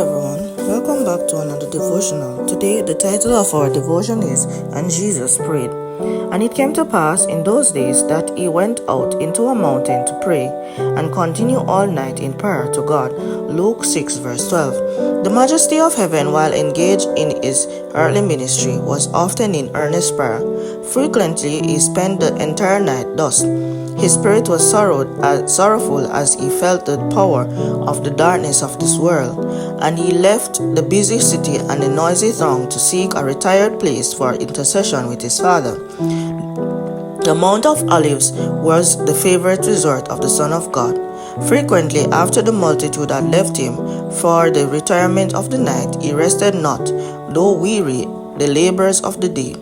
everyone, welcome back to another devotional. Today, the title of our devotion is And Jesus Prayed. And it came to pass in those days that he went out into a mountain to pray, and continue all night in prayer to God. Luke 6 verse 12. The majesty of heaven, while engaged in his earthly ministry, was often in earnest prayer. Frequently he spent the entire night thus. His spirit was sorrowful as he felt the power of the darkness of this world, and he left the busy city and the noisy throng to seek a retired place for intercession with his Father. The Mount of Olives was the favorite resort of the Son of God. Frequently, after the multitude had left him for the retirement of the night, he rested not, though weary, the labors of the day.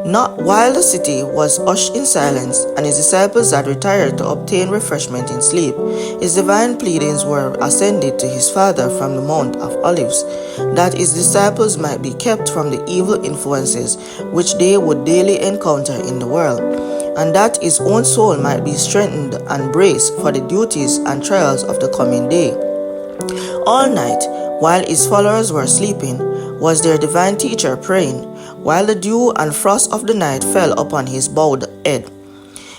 Not while the city was hushed in silence, and his disciples had retired to obtain refreshment in sleep, his divine pleadings were ascended to his Father from the Mount of Olives, that his disciples might be kept from the evil influences which they would daily encounter in the world, and that his own soul might be strengthened and braced for the duties and trials of the coming day. All night, while his followers were sleeping, was their divine teacher praying, while the dew and frost of the night fell upon his bowed head.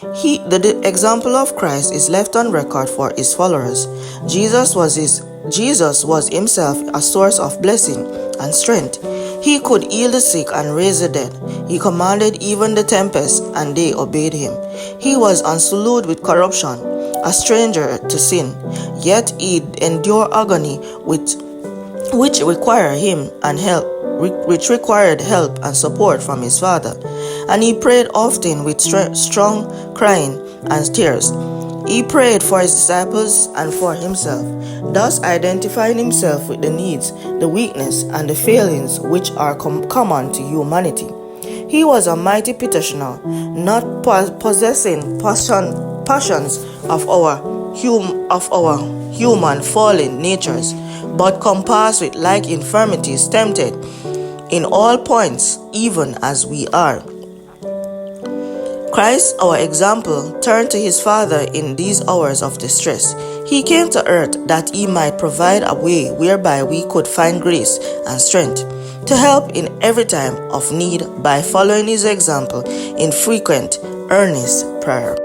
The example of Christ is left on record for his followers. Jesus was himself a source of blessing and strength. He could heal the sick and raise the dead. He commanded even the tempest, and they obeyed him. He was unsullied with corruption, a stranger to sin, yet he endured agony which required help and support from his Father, and he prayed often with strong crying and tears. He prayed for his disciples and for himself, thus identifying himself with the needs, the weakness, and the failings which are common to humanity. He was a mighty petitioner, not possessing passions of our human fallen natures, but compassed with like infirmities, tempted in all points, even as we are. Christ, our example, turned to his Father in these hours of distress. He came to earth that he might provide a way whereby we could find grace and strength to help in every time of need by following his example in frequent, earnest prayer.